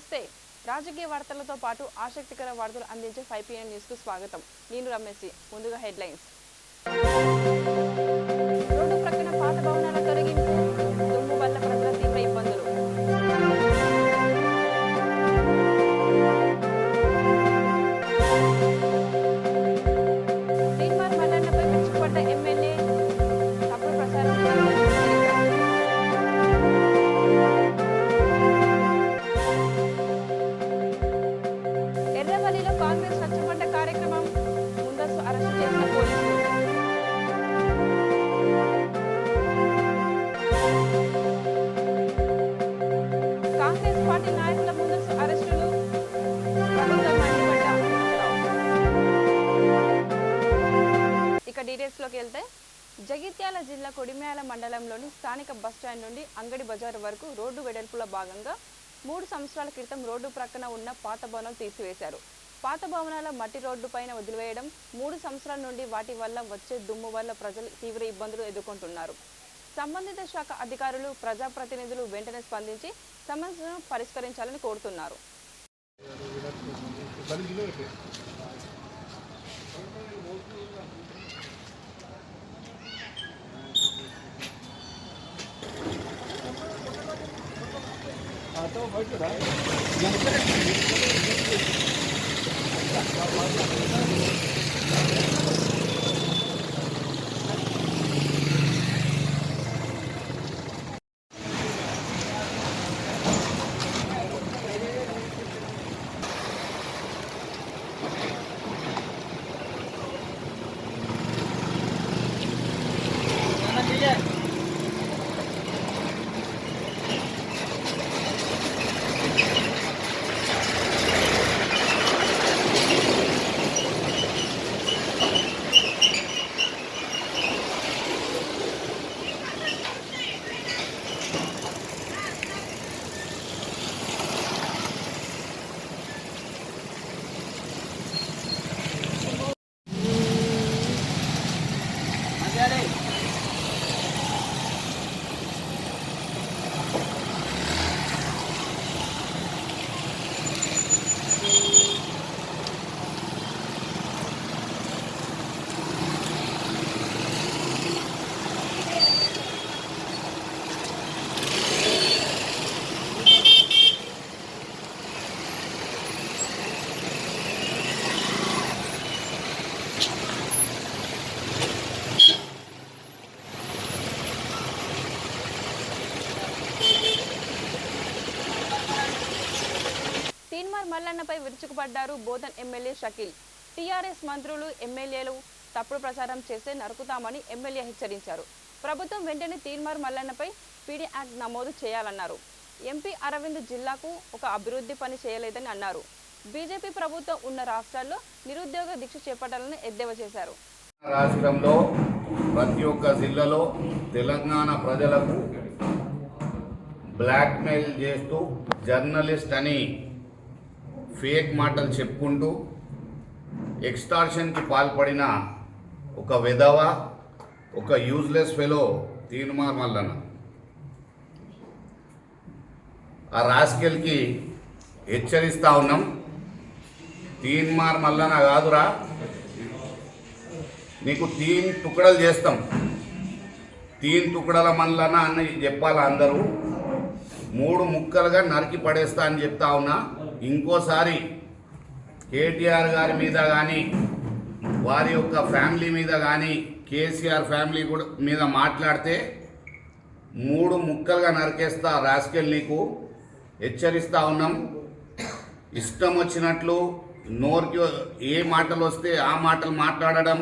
నమస్తే రాజకీయ వార్తలతో పాటు ఆసక్తికర వార్తలు అందించే 5 PM న్యూస్ కు స్వాగతం. నేను రమేష్. ముందుగా హెడ్లైన్స్. రోడ్డు ప్రక్కన పాత భవనాల తొలగింపు, దుమ్ము వల్ల ప్రజల తీవ్ర ఇబ్బందులు. తీన్మార్ మల్లన్నపై విరుచుకుపడ్డ ఎమ్మెల్యే, తప్పుడు ప్రచారం. ఎర్రవల్లిలో కాంగ్రెస్ రచ్చబండ కార్యక్రమం, ముందస్తు అరెస్టు చేసిన పోలీసులు. కాంగ్రెస్ పార్టీ నాయకుల ముందస్తు అరెస్టులు, ప్రభుత్వం మండిపడ్డ. ఇక డీటెయిల్స్ లోకి వెళ్తే, జగిత్యాల జిల్లా కొడిమ్యాల మండలంలోని స్థానిక బస్టాండ్ నుండి అంగడి బజారు వరకు రోడ్డు వెడల్పులో భాగంగా 3 సంవత్సరాల క్రితం రోడ్డు ప్రక్కన ఉన్న పాత భవనాలు తీసివేశారు. పాత భవనాల మట్టి రోడ్డు పైన వదిలివేయడం, 3 సంవత్సరాల నుండి వాటి వల్ల వచ్చే దుమ్ము వల్ల ప్రజలు తీవ్ర ఇబ్బందులు ఎదుర్కొంటున్నారు. సంబంధిత శాఖ అధికారులు, ప్రజాప్రతినిధులు వెంటనే స్పందించి సమస్యను పరిష్కరించాలని కోరుతున్నారు. తీన్మార్ మల్లన్నపై విరుచుకుపడ్డారు బోధన్ ఎమ్మెల్యే షకీల్. టీఆర్ఎస్ మంత్రులు, ఎమ్మెల్యేలు తప్పుడు ప్రచారం చేస్తే నరుకుతామని ఎమ్మెల్యే హెచ్చరించారు. ప్రభుత్వం వెంటనే తీన్మార్ మల్లన్నపై పీడీ యాక్ట్ నమోదు చేయాలన్నారు. ఎంపీ అరవింద్ జిల్లాకు ఒక అభివృద్ధి పని చేయలేదని అన్నారు. బీజేపీ ప్రభుత్వం ఉన్న రాష్ట్రాల్లో నిరుద్యోగ దీక్ష చేపట్టాలని ఎద్దేవా చేశారు. రాష్ట్రంలో ప్రతి ఒక్క జిల్లాలో తెలంగాణ ప్రజలకు బ్లాక్మెయిల్ చేస్తూ జర్నలిస్ట్ అని ఫేక్ మాటలు చెప్పుకుంటూ ఎక్స్టార్షన్కి పాల్పడిన ఒక విధవ, ఒక యూజ్లెస్ ఫెలో తీన్మార్ మల్లన్న. ఆ రాస్కెల్కి హెచ్చరిస్తూ ఉన్నాం, తీన్మార్ మల్లన్న కాదురా, నీకు 3 టుకడలు చేస్తాం, 3 టుకడల మల్లన్న అని చెప్పాలా అందరూ, 3 ముక్కలుగా నరికి పడేస్తా అని చెప్తా ఉన్నా. ఇంకోసారి కేటీఆర్ గారి మీద కానీ, వారి యొక్క ఫ్యామిలీ మీద కానీ, కేసీఆర్ ఫ్యామిలీ కూడా మీద మాట్లాడితే 3 ముక్కలుగా నరికేస్తా రాస్కెల్, నీకు హెచ్చరిస్తూ ఉన్నాం. ఇష్టం వచ్చినట్లు నోరుకి ఏ మాటలు వస్తే ఆ మాటలు మాట్లాడడం,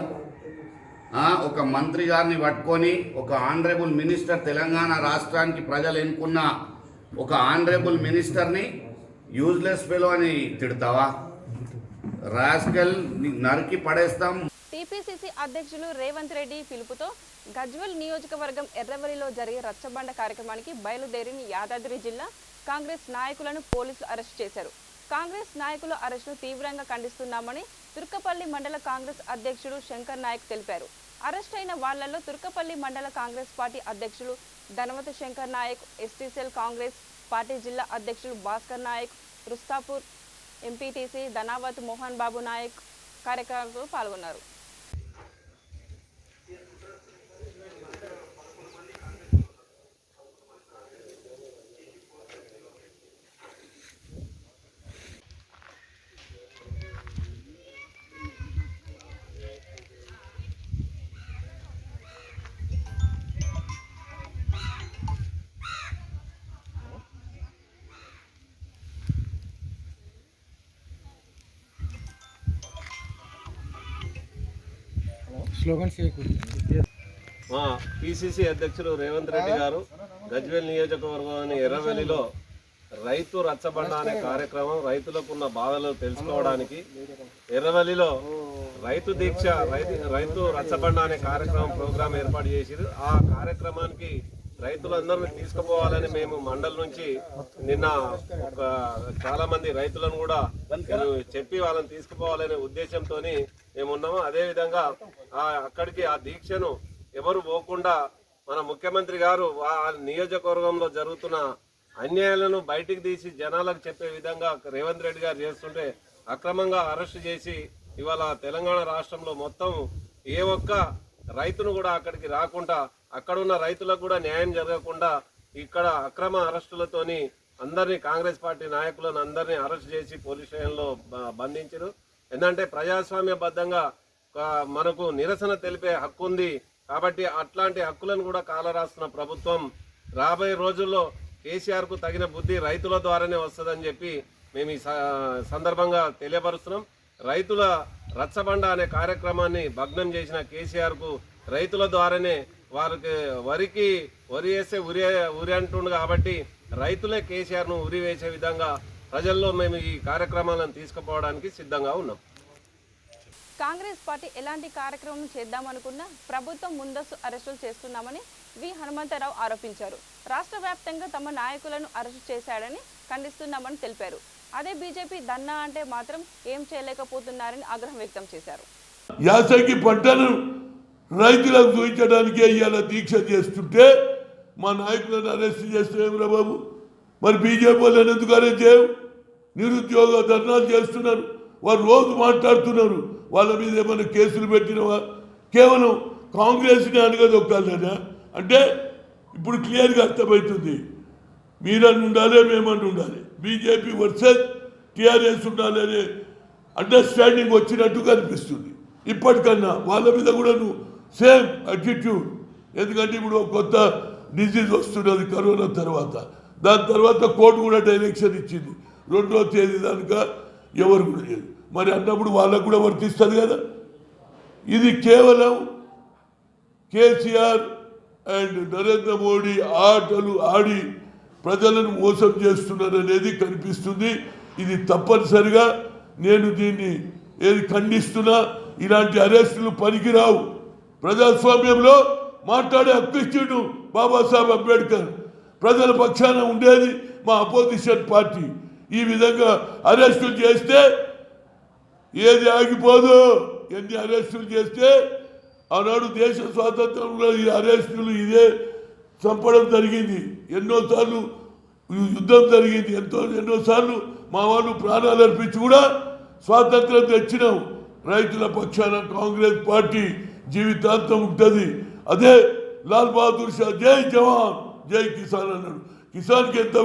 ఒక మంత్రి గారిని పట్టుకొని, ఒక ఆనరబుల్ మినిస్టర్, తెలంగాణ రాష్ట్రానికి ప్రజలు ఎన్నుకున్న ఒక ఆనరబుల్ మినిస్టర్ని యూజ్లెస్ ఫెలో అని తిడతావా? రాస్కెల్, నరికి పడేస్తాం. టీపీసీసీ అధ్యక్షులు రేవంత్ రెడ్డి పిలుపుతో గజ్వెల్ నియోజకవర్గం ఎర్రవల్లిలో జరిగే రచ్చబండ కార్యక్రమానికి బయలుదేరిన యాదాద్రి జిల్లా కాంగ్రెస్ నాయకులను పోలీసులు అరెస్టు చేశారు. కాంగ్రెస్ నాయకుల అరెస్టును తీవ్రంగా ఖండిస్తున్నామని తుర్కపల్లి మండల కాంగ్రెస్ అధ్యక్షుడు శంకర్ నాయక్ తెలిపారు. అరెస్ట్ అయిన వాళ్లలో తుర్కపల్లి మండల కాంగ్రెస్ పార్టీ అధ్యక్షులు Dhanavath Shankar Nayak, ST cell Congress party జిల్లా అధ్యక్షులు భాస్కర్ నాయక్, రుస్తాపూర్ ఎంపీటీసీ ధనావత్ మోహన్ బాబు నాయక్ కార్యకర్తలు పాల్గొన్నారు. మా పిసిసి అధ్యక్షులు రేవంత్ రెడ్డి గారు గజ్వేల్ నియోజకవర్గంలోని ఎర్రవెల్లిలో రైతు రచ్చబండ అనే కార్యక్రమం, రైతులకు ఉన్న బాధలు తెలుసుకోవడానికి ఎర్రవెల్లిలో రైతు దీక్ష రైతు రచ్చబండ అనే కార్యక్రమం ప్రోగ్రాం ఏర్పాటు చేసిరు. ఆ కార్యక్రమానికి రైతులందరినీ తీసుకుపోవాలని మేము మండలి నుంచి నిన్న చాలా మంది రైతులను కూడా చెప్పి వాళ్ళని తీసుకుపోవాలనే ఉద్దేశంతో మేము ఉన్నాము. అదేవిధంగా అక్కడికి ఆ దీక్షను ఎవరు పోకుండా మన ముఖ్యమంత్రి గారు ఆ నియోజకవర్గంలో జరుగుతున్న అన్యాయాలను బయటికి తీసి జనాలకు చెప్పే విధంగా రేవంత్ రెడ్డి గారు చేస్తుంటే అక్రమంగా అరెస్టు చేసి ఇవాళ తెలంగాణ రాష్ట్రంలో మొత్తం ఏ ఒక్క రైతును కూడా అక్కడికి రాకుండా, అక్కడున్న రైతులకు కూడా న్యాయం జరగకుండా ఇక్కడ అక్రమ అరెస్టులతోని అందరినీ కాంగ్రెస్ పార్టీ నాయకులను అందరినీ అరెస్ట్ చేసి పోలీస్ స్టేషన్లో బంధించారు. ఎందుకంటే ప్రజాస్వామ్యబద్ధంగా మనకు నిరసన తెలిపే హక్కు ఉంది కాబట్టి అట్లాంటి హక్కులను కూడా కాలరాస్తున్న ప్రభుత్వం రాబోయే రోజుల్లో కేసీఆర్కు తగిన బుద్ధి రైతుల ద్వారానే వస్తుందని చెప్పి మేము ఈ సందర్భంగా తెలియపరుస్తున్నాం. రైతుల రచ్చబండ అనే కార్యక్రమాన్ని భగ్నం చేసిన కేసీఆర్కు రైతుల ద్వారానే వరికి వరి వేస్తే ఉరి అంటుండు కాబట్టి రైతులే కేసీఆర్ను ఉరి వేసే విధంగా ప్రజల్లో మేము ఈ కార్యక్రమాలను తీసుకుపోవడానికి సిద్ధంగా ఉన్నాం. కాంగ్రెస్ పార్టీ ఎలాంటి కార్యక్రమం చేద్దామనుకున్నా ప్రభుత్వం ముందస్తు అరెస్టులు చేస్తున్నామని వి హనుమంతరావు ఆరోపించారు. రాష్ట్ర వ్యాప్తంగా తమ నాయకులను అరెస్టు చేశాడని ఖండిస్తున్నామని తెలిపారు. అదే బీజేపీ దన్నా అంటే మాత్రం ఏం చేయలేకపోతున్నారని ఆగ్రహం వ్యక్తం చేశారు. యాసంగి పంటను రైతులకు చూపించడానికే ఇవాళ దీక్ష చేస్తుంటే మా నాయకులను అరెస్ట్ చేస్తే ఏమిరా బాబు? మరి బీజేపీ వాళ్ళని ఎందుకు అరెస్ట్ చేయవు? నిరుద్యోగ ధర్నాలు చేస్తున్నారు, వారు రోజు మాట్లాడుతున్నారు. వాళ్ళ మీద ఏమైనా కేసులు పెట్టినవా? కేవలం కాంగ్రెస్ని అనగదొక్కాలనా? అంటే ఇప్పుడు క్లియర్గా అర్థమవుతుంది. మీరని ఉండాలి, మేమని ఉండాలి, బీజేపీ వర్సెస్ టీఆర్ఎస్ ఉండాలి అనే అండర్స్టాండింగ్ వచ్చినట్టు కనిపిస్తుంది. ఇప్పటికన్నా వాళ్ళ మీద కూడా నువ్వు సేమ్ అటిట్యూడ్. ఎందుకంటే ఇప్పుడు కొత్త డిజీజ్ వస్తున్నది కరోనా తర్వాత. దాని తర్వాత కోర్టు కూడా డైరెక్షన్ ఇచ్చింది 2వ తేదీ దానిక ఎవరు కూడా లేదు. మరి అన్నప్పుడు వాళ్ళకు కూడా వర్తిస్తుంది కదా. ఇది కేవలం కేసీఆర్ అండ్ నరేంద్ర మోడీ ఆటలు ఆడి ప్రజలను మోసం చేస్తున్నారు అనేది కనిపిస్తుంది. ఇది తప్పనిసరిగా నేను దీన్ని ఖండిస్తున్నా. ఇలాంటి అరెస్టులు పనికిరావు. ప్రజాస్వామ్యంలో మాట్లాడే హక్కు ఇచ్చిండు బాబాసాహెబ్ అంబేద్కర్. ప్రజల పక్షాన ఉండేది మా అపోజిషన్ పార్టీ. ఈ విధంగా అరెస్టులు చేస్తే ఏది ఆగిపోదు. ఎన్ని అరెస్టులు చేస్తే ఆనాడు దేశ స్వాతంత్రంలో ఈ అరెస్టులు ఇదే చంపడం జరిగింది. ఎన్నోసార్లు యుద్ధం జరిగింది. ఎన్నోసార్లు మా వాళ్ళు ప్రాణాలు అర్పించి కూడా స్వాతంత్రం తెచ్చినాం. రైతుల పక్షాన కాంగ్రెస్ పార్టీ జీవితాంతం ఉంటుంది. అదే లాల్ బహదూర్ షా జై జవాన్ జై కిసాన్ అన్నాడు. కిసాన్కి ఎంత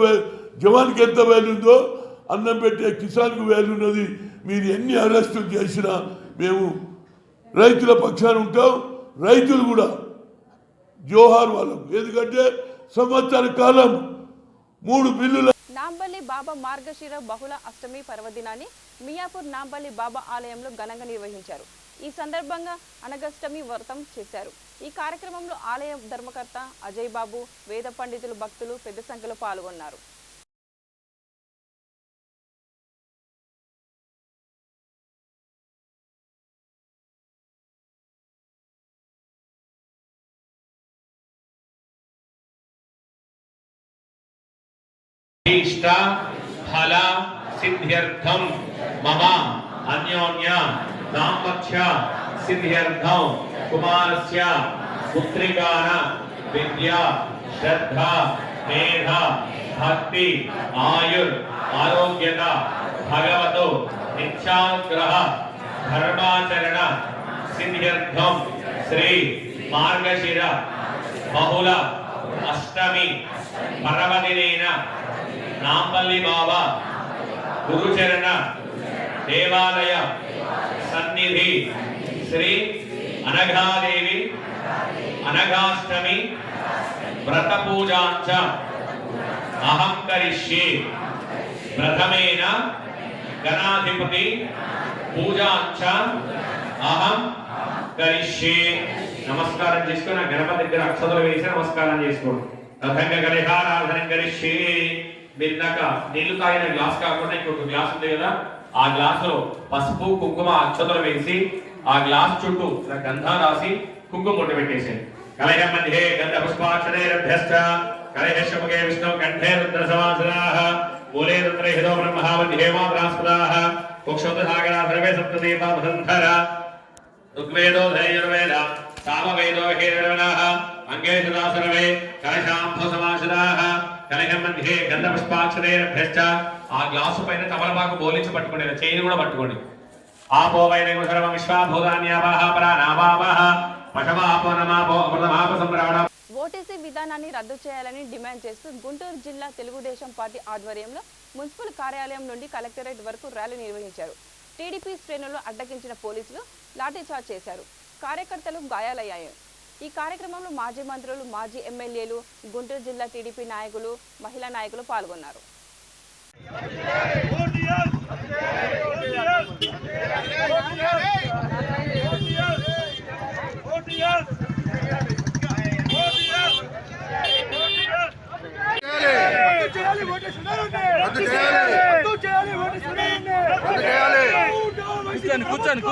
జవాన్కి ఎంత వాల్యూ ఉందో అన్నం పెట్టే కిసాన్కు వాల్యూ ఉన్నది. మీరు ఎన్ని అరెస్టులు చేసినా మేము రైతుల పక్షాన ఉంటాం. రైతులు కూడా జోహార్ వాళ్ళకు. ఎందుకంటే సంవత్సర కాలం 3 బిల్లుల నాంపల్లి బాబా మార్గశిర బహుళ అష్టమి పర్వదినాన్ని మియాపూర్ నాంపల్లి బాబా ఆలయంలో ఘనంగా నిర్వహించారు. ఈ సందర్భంగా అనగష్టమి వ్రతం చేశారు. ఈ కార్యక్రమంలో ఆలయ ధర్మకర్త అజయ్ బాబు, వేద పండితులు, భక్తులు పెద్ద సంఖ్యలో పాల్గొన్నారు. फल सिद्ध्यर्थम मम अन्योन्य दाम्पत्य सिद्ध्यर्थम कुमारस्य पुत्रिकाण विद्या श्रद्धा मेध भक्ति आयुर आरोग्य యోగ్యత భగవతో నిత్యానుగ్రహ ధర్మాచరణ సిద్ధ్యర్థం శ్రీ మార్గశిర బహుళ అష్టమి పర్వదినేన నాంపల్లి బాబా గురుచరణ దేవాలయ సన్నిధి శ్రీ అనఘాదేవి అనఘాష్టమి వ్రత పూజాంచ అహం కరిష్యే ప్రథమేన గణాధిపతి పూజాంచ అహం కరిష్యే. నమస్కారం చేసుకుని గణపతి దగ్గర అక్షతలు వేసి నమస్కారం చేసుకోండి. రథంగ గణేశారాధన కరిష్యే. బిందక నీళ్లు తాగిన గ్లాస్ కాకుండా ఇంకొక గ్లాస్ ఉంది కదా, ఆ గ్లాసులో పసుపు కుంకుమ అక్షతలు వేసి ఆ గ్లాస్ చుట్టూ గంధం రాసి కుంకుమ ముట్ట పెట్టేసేది. కలయం మధ్యే గంధ పుష్పాక్షరైరభ్యశ్చ కలయశముఖే విష్ణు కంఠే రుద్ర సమాసనాః మూలే రుద్రహితో బ్రహ్మా మధ్యే మాత్రాస్పదాః కుక్షోదసాగరా సర్వే సప్తదీపా వసంధర ఋగ్వేదో ధైర్వేద సామవేదో హేరవణః అంగే సదా సర్వే కలశాంభ సమాసనాః కలయం మధ్యే గంధ పుష్పాక్షరైరభ్యశ్చ. ఆ గ్లాసు పైన తమలపాకు బోలించి పట్టుకోండి, చేయి కూడా పట్టుకోండి. ఆపో వైనగు సర్వం విశ్వాభూతాన్యావాహ పరానావావః పశవాపో నమాపో అమృతమాప సంప్రాణ. ఓటీసీ విధానాన్ని రద్దు చేయాలని డిమాండ్ చేస్తూ గుంటూరు జిల్లా తెలుగుదేశం పార్టీ ఆధ్వర్యంలో మున్సిపల్ కార్యాలయం నుండి కలెక్టరేట్ వరకు ర్యాలీ నిర్వహించారు. టీడీపీ శ్రేణులు అడ్డగించిన పోలీసులు లాఠీచార్జ్ చేశారు. కార్యకర్తలకు గాయాలయ్యాయి. ఈ కార్యక్రమంలో మాజీ మంత్రులు, మాజీ ఎమ్మెల్యేలు, గుంటూరు జిల్లా టీడీపీ నాయకులు, మహిళా నాయకులు పాల్గొన్నారు. కూర్చోండి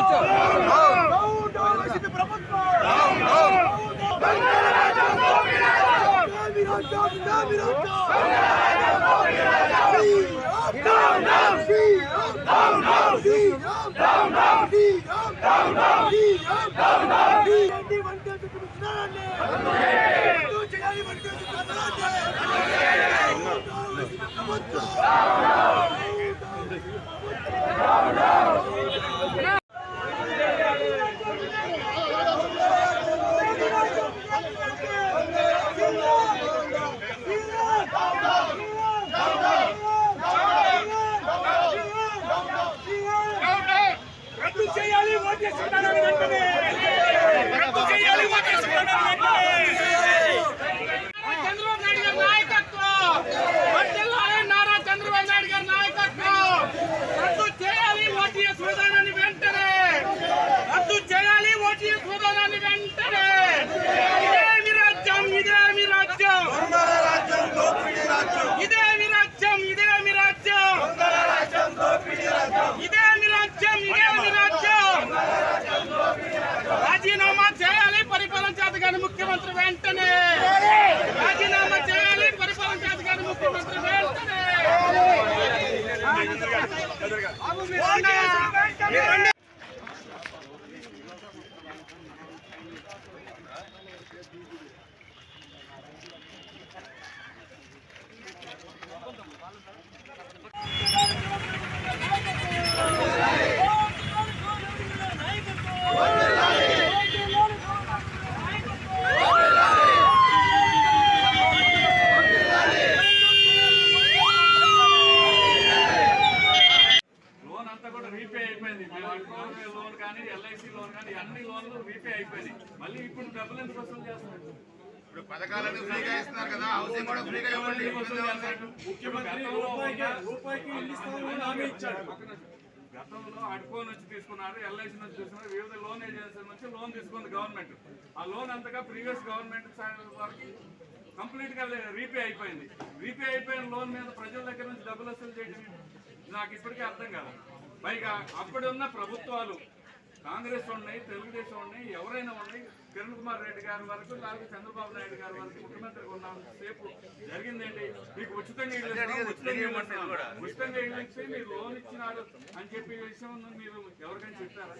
రాజీనామా చేయాలి, పరిపాలన చేత కానీ ముఖ్యమంత్రి వెంటనే రాజీనామా చేయాలి, పరిపాలన చేత కానీ ముఖ్యమంత్రి వెంటనే. లోన్ కానీ ఎల్ఐసి లోన్ కానీ అన్ని లోన్లు రీపే అయిపోయినాయి. మళ్ళీ ఇప్పుడు డబ్బులు ఎందుకు వసూలు చేస్తున్నారు? ఇప్పుడు పథకాలను ఫ్రీగా ఇస్తున్నారు కదా, హౌసింగ్ కూడా ఫ్రీగా ఇవ్వండి. ముఖ్యమంత్రి రూపాయికి హామీ ఇచ్చాడు. గతంలో అడ్కో నుంచి తీసుకున్నారు, ఎల్ఐసి నుంచి తీసుకున్నారు, వివిధ లోన్ ఏజెన్సీల నుంచి లోన్ తీసుకుంది గవర్నమెంట్. ఆ లోన్ అంతగా ప్రీవియస్ గవర్నమెంట్ వారికి కంప్లీట్ గా రీపే అయిపోయింది. రీపే అయిపోయిన లోన్ మీద ప్రజల దగ్గర నుంచి డబ్బులు వసూలు చేయడం నాకు ఇప్పటికీ అర్థం కాదు. పైగా అప్పుడున్న ప్రభుత్వాలు కాంగ్రెస్ ఉన్నాయి, తెలుగుదేశం ఉన్నాయి, ఎవరైనా ఉన్నాయి, కిరణ్ కుమార్ రెడ్డి గారి వరకు లేకపోతే చంద్రబాబు నాయుడు గారి వరకు ముఖ్యమంత్రిగా ఉన్నాం సేపు జరిగిందేంటి? మీకు ఉచితంగా ఇల్లు ఇచ్చి మీరు లోన్ ఇచ్చినారు అని చెప్పి విషయం మీరు ఎవరికైనా చెప్పారా?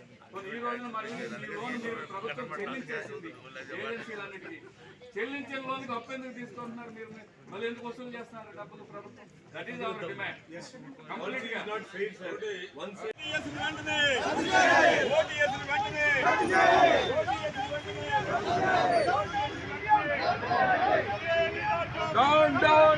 ఈ రోజున మరి ఈ లోన్ మీరు ప్రభుత్వం చెల్లించేసింది ఏజెన్సీలన్నిటికీ. చెల్లించే లోన్కి అప్పు ఎందుకు తీసుకుంటున్నారు మీరు? మళ్ళీ ఎందుకు వసూలు చేస్తున్నారు డబ్బులు ప్రభుత్వం? That is our demand complete గా. Down, down.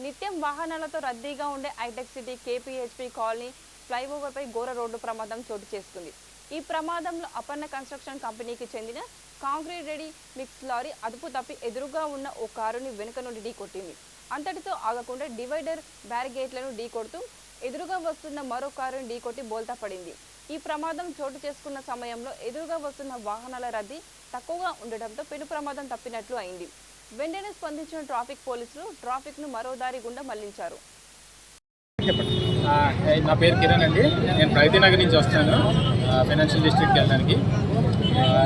నిత్యం వాహనాలతో రద్దీగా ఉండే hi-tech city KPHB colony flyover పై ఘోర రోడ్డు ప్రమాదం చోటు చేసుకుంది. ఈ ప్రమాదంలో అపర్ణ కన్స్ట్రక్షన్ కంపెనీకి చెందిన కాంక్రీట్ రెడీ మిక్స్ లారీ అదుపు తప్పి ఎదురుగా ఉన్న ఓ కారుని వెనుక నుండి ఢీకొట్టింది. అంతటితో ఆగకుండా డివైడర్ బ్యారిగేట్లను ఢీకొడుతూ ఎదురుగా వస్తున్న మరో కారుని ఢీకొట్టి బోల్తా పడింది. ఈ ప్రమాదం చోటు చేసుకున్న సమయంలో ఎదురుగా వస్తున్న వాహనాల రద్దీ తక్కువగా ఉండడంతో పెను ప్రమాదం తప్పినట్లు అయింది. వెంటనే స్పందించిన ట్రాఫిక్ పోలీసులు ట్రాఫిక్ ను మరో దారి గుండా మళ్లించారు. నా పేరు కిరణ్ అండి. నేను ప్రగతి నగర్ నుంచి వస్తాను ఫైనాన్షియల్ డిస్ట్రిక్ట్కి వెళ్ళడానికి.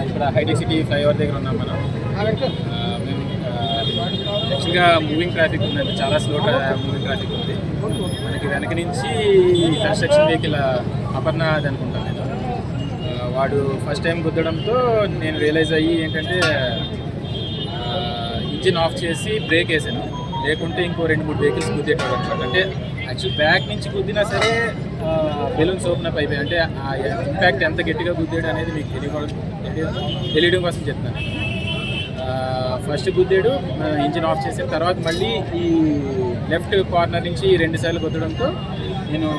ఇక్కడ హైటెక్ సిటీ ఫ్లైఓవర్ దగ్గర ఉన్నాం మనం. మేము యాక్చువల్గా మూవింగ్ ట్రాఫిక్ ఉందండి, చాలా స్లో మూవింగ్ ట్రాఫిక్ ఉంది. మనకి వెనక నుంచి కన్స్ట్రక్షన్ వెహికల్ అపర్ణ అది అనుకుంటాను నేను. వాడు ఫస్ట్ టైం గుద్దడంతో నేను రియలైజ్ అయ్యి ఏంటంటే ఇంజిన్ ఆఫ్ చేసి బ్రేక్ వేసాను. లేకుంటే ఇంకో 2-3 వెహికల్స్ గుద్దేటాడు అనమాట. అంటే యాక్చువల్ బ్యాక్ నుంచి గుద్దినా సరే బెలూన్స్ ఓపెన్ అప్ అయిపోయాయి. అంటే ఆ ఇంపాక్ట్ ఎంత గట్టిగా గుద్దాడు అనేది మీకు తెలియడం కోసం చెప్తాను. ఫస్ట్ గుద్దాడు, ఇంజిన్ ఆఫ్ చేసిన తర్వాత మళ్ళీ ఈ లెఫ్ట్ కార్నర్ నుంచి 2 సార్లు గుద్దడంతో నేను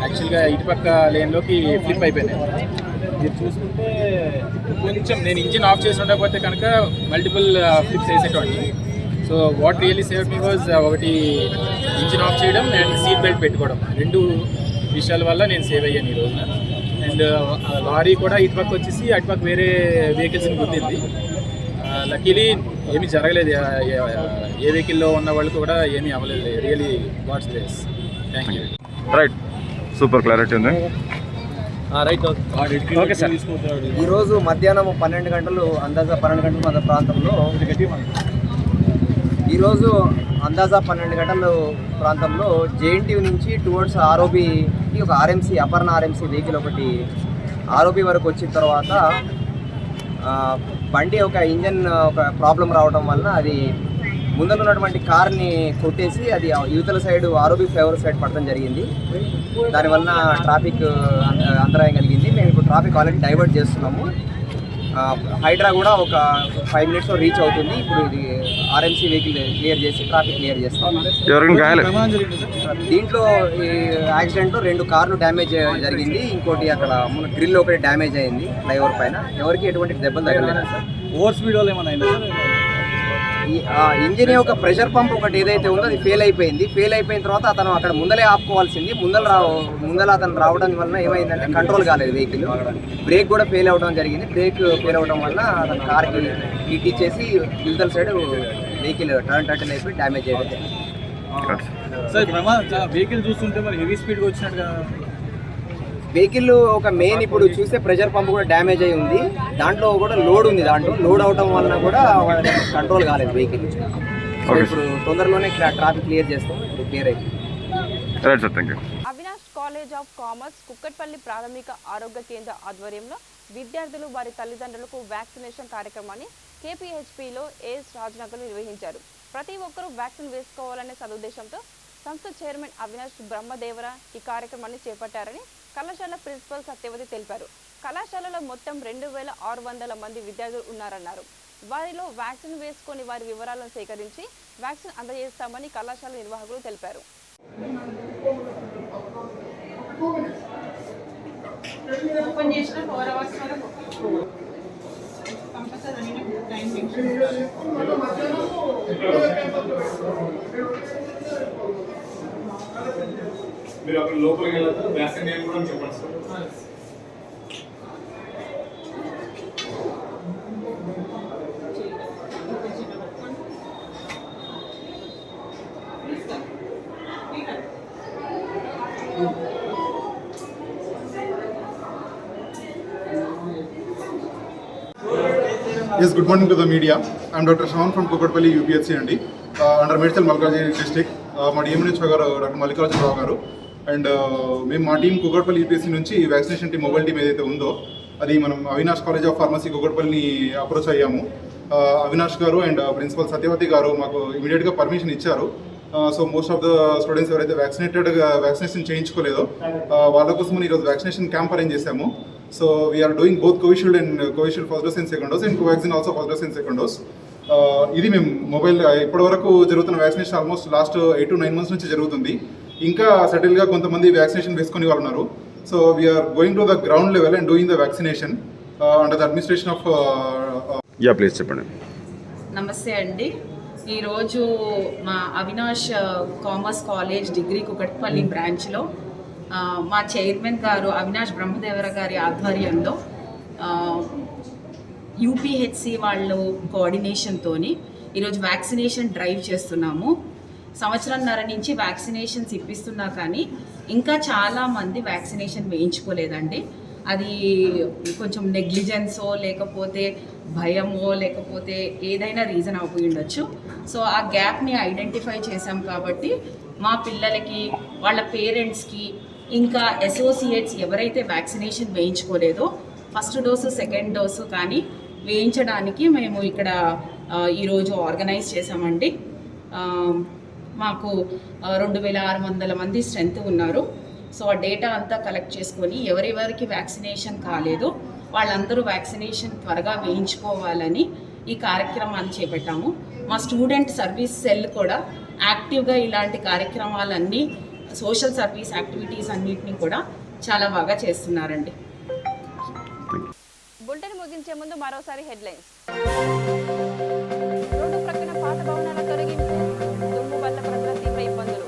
యాక్చువల్గా ఇటుపక్క లేన్లోకి ఫ్లిప్ అయిపోయాను. మీరు చూసుకుంటే కొంచెం నేను ఇంజిన్ ఆఫ్ చేసి ఉండకపోతే కనుక మల్టిపుల్ ఫ్లిప్స్ వేసేటోడిని. So what really save me was ఒకటి ఇంజిన్ ఆఫ్ చేయడం అండ్ సీట్ బెల్ట్ పెట్టుకోవడం. 2 విషయాల వల్ల నేను సేవ్ అయ్యాను ఈ రోజున. అండ్ లారీ కూడా ఇటుపక్క వచ్చేసి అటుపక్క వేరే వెహికల్స్ని గుర్తింది. లక్కీలీ ఏమీ జరగలేదు. ఏ వెహికల్లో ఉన్న వాళ్ళు కూడా ఏమీ అవ్వలేదు. Really God's grace. Thank you. Right, super clarity ఉంది. Right, okay sir. ఈరోజు మధ్యాహ్నం 12 గంటలు అందాజా 12 గంటల మధ్య ప్రాంతంలో జేఎన్టీయూ నుంచి టువర్డ్స్ ఆర్ఓబికి ఒక ఆర్ఎంసీ అపర్ణ ఆర్ఎంసీ వెహికల్ ఒకటి ఆర్ఓబి వరకు వచ్చిన తర్వాత బండి ఒక ఇంజన్ ఒక ప్రాబ్లం రావడం వలన అది ముందర ఉన్నటువంటి కార్ని కొట్టేసి అది యువతల సైడ్ ఆర్ఓబి ఫ్లైఓవర్ సైడ్ పడడం జరిగింది. దానివల్ల ట్రాఫిక్ అంతరాయం కలిగింది. మేము ఇప్పుడు ట్రాఫిక్ ఆల్రెడీ డైవర్ట్ చేస్తున్నాము. హైడ్రా కూడా ఒక 5 మినిట్స్లో రీచ్ అవుతుంది. ఇప్పుడు ఇది ఆర్ఎంసీ వెహికల్ క్లియర్ చేసి ట్రాఫిక్ క్లియర్ చేస్తాం. దీంట్లో ఈ యాక్సిడెంట్లో 2 కార్లు డ్యామేజ్ జరిగింది. ఇంకోటి అక్కడ గ్రిల్ ఒకటి డ్యామేజ్ అయింది ఫ్లైఓవర్ పైన. ఎవరికి ఎటువంటి దెబ్బలు తగ్గలేదు. ఓవర్ స్పీడ్ వల్ల ఏమన్నా ఇంజిన్ యొక్క ప్రెషర్ పంప్ ఒకటి ఏదైతే ఉందో అది ఫెయిల్ అయిపోయింది. ఫెయిల్ అయిపోయిన తర్వాత అతను అక్కడ ముందలే ఆపుకోవాల్సింది. ముందల అతను రావడం వలన ఏమైందంటే కంట్రోల్ కాలేదు వెహికల్. బ్రేక్ కూడా ఫెయిల్ అవ్వడం జరిగింది. బ్రేక్ ఫెయిల్ అవ్వడం వల్ల అతను కార్కి హిట్ ఇచ్చేసి యువతల సైడ్ వెహికల్ టర్న్ అయిపోయి డ్యామేజ్ అయ్యింది. సార్ వెహికల్ చూస్తుంటే మరి హెవీ స్పీడ్గా వచ్చినట్టుగా వెహికల్ ఒక మెయిన్ ఇప్పుడు చూస్తే ప్రెషర్ పంప్ కూడా డ్యామేజ్ అయి ఉంది. దాంట్లో కూడా లోడ్ ఉంది. దాంట్లో లోడ్ అవడం వలన కూడా కంట్రోల్ కాలేదు వెహికల్. సో ఇప్పుడు తొందరలోనే ట్రాఫిక్ క్లియర్ చేస్తాం. ఇప్పుడు క్లియర్ అయిపోయింది. Avinash college of commerce Kukatpally ప్రాథమిక ఆరోగ్య కేంద్ర ఆధ్వర్యంలో విద్యార్థులు వారి తల్లిదండ్రులకు వ్యాక్సినేషన్ కార్యక్రమాన్ని కేపీహెచ్పిలో ఏఎస్ రాజ్నగర్లో నిర్వహించారు. ప్రతి ఒక్కరూ వ్యాక్సిన్ వేసుకోవాలనే సదుద్దేశంతో సంస్థ చైర్మన్ అవినాష్ బ్రహ్మదేవర ఈ కార్యక్రమాన్ని చేపట్టారని కళాశాల ప్రిన్సిపల్ సత్యవతి తెలిపారు. కళాశాలలో మొత్తం 2600 మంది విద్యార్థులు ఉన్నారన్నారు. వారిలో వ్యాక్సిన్ వేసుకొని వారి వివరాలను సేకరించి వ్యాక్సిన్ అందజేస్తామని కళాశాల నిర్వాహకులు తెలిపారు. మీరు అక్కడ లోపలికి వెళ్ళదు వ్యాక్సిన్ నేమ్ కూడా చెప్పండి sir. Yes, good morning to the media. I am Dr. Shawan from Kukatpalli UPSC and under Medical Malkaji district. My DMH Dr. Mallikarjun Rao garu and మేము మా టీం కుకట్పల్లి యూపీఎస్సీ నుంచి వ్యాక్సినేషన్ టీం మొబైల్ టీం ఏదైతే ఉందో అది మనం Avinash college of pharmacy కుకట్పల్లిని approach అయ్యాము. అవినాష్ గారు అండ్ ప్రిన్సిపల్ సత్యవతి గారు మాకు ఇమీడియట్గా పర్మిషన్ ఇచ్చారు. So most of the students ఎవరైతే వ్యాక్సినేషన్ చేయించుకోలేదో వాళ్ళ కోసం ఈరోజు వ్యాక్సినేషన్ క్యాంప్ అరేంజ్ చేశాము. So we are doing both Covishield and Covishield first dose and second dose and Covaxin also first dose and second dose. ఇది మేము మొబైల్ ఇప్పటివరకు జరుగుతున్న vaccination almost last 8 to 9 months నుంచి జరుగుతుంది. ఇంకా సెటిల్గా కొంతమంది వ్యాక్సినేషన్ వేసుకొని వాళ్ళు ఉన్నారు. So we are going to the ground level and doing the vaccination under the administration of please చెప్పండి. నమస్తే అండి. ఈరోజు మా Avinash commerce college degree Kukatpally బ్రాంచ్లో మా చైర్మన్ గారు అవినాష్ బ్రహ్మదేవర గారి ఆధ్వర్యంలో యూపీహెచ్సి వాళ్ళు కోఆర్డినేషన్తో ఈరోజు వ్యాక్సినేషన్ డ్రైవ్ చేస్తున్నాము. సంవత్సరంన్నర నుంచి వ్యాక్సినేషన్స్ ఇప్పిస్తున్నా కానీ ఇంకా చాలామంది వ్యాక్సినేషన్ వేయించుకోలేదండి. అది కొంచెం నెగ్లిజెన్సో లేకపోతే భయమో లేకపోతే ఏదైనా రీజన్ అయిపోయి ఉండొచ్చు. సో ఆ గ్యాప్ని ఐడెంటిఫై చేసాం కాబట్టి మా పిల్లలకి వాళ్ళ పేరెంట్స్కి ఇంకా అసోసియేట్స్ ఎవరైతే వ్యాక్సినేషన్ వేయించుకోలేదో ఫస్ట్ డోసు సెకండ్ డోసు కానీ వేయించడానికి మేము ఇక్కడ ఈరోజు ఆర్గనైజ్ చేసామండి. మాకు 2600 మంది స్ట్రెంత్ ఉన్నారు. సో ఆ డేటా అంతా కలెక్ట్ చేసుకొని ఎవరెవరికి వ్యాక్సినేషన్ కాలేదో వాళ్ళందరూ వ్యాక్సినేషన్ త్వరగా వేయించుకోవాలని ఈ కార్యక్రమాన్ని చేపట్టాము. మా స్టూడెంట్ సర్వీస్ సెల్ కూడా యాక్టివ్గా ఇలాంటి కార్యక్రమాలన్నీ సోషల్ సర్వీస్ యాక్టివిటీస్ అన్నిటిని కూడా చాలా బాగా చేస్తున్నారండి. బులెటిన్ ముగించే ముందు మరోసారి హెడ్లైన్స్. రోడ్డు ప్రక్కన పాత భవనాల తొలగింపు, దుమ్ము వల్ల ప్రజల తీవ్ర ఇబ్బందులు.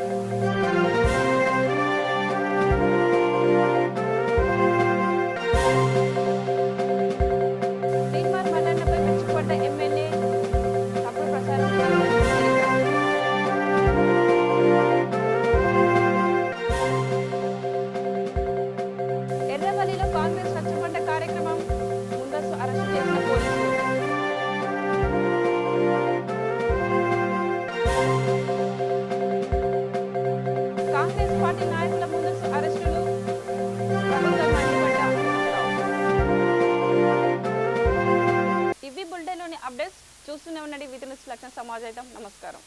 తీన్మార్ మల్లన్నపై విరుచుకుపడ్డ ఎమ్మెల్యే, తప్పుడు ప్రచారం. ఎర్రవల్లిలో కాంగ్రెస్ రచ్చబండ కార్యక్రమం, ముందస్తు అరెస్టు చేసిన పోలీసులు. కాంగ్రెస్ పార్టీ నాయకుల ముందస్తు అరెస్టులు, ప్రభుత్వం మండిపడ్డ. ఇవి బులెటిన్లోని అప్డేట్స్. చూస్తూనే ఉండండి వీటి నుంచి లక్షణ సమాజం. నమస్కారం.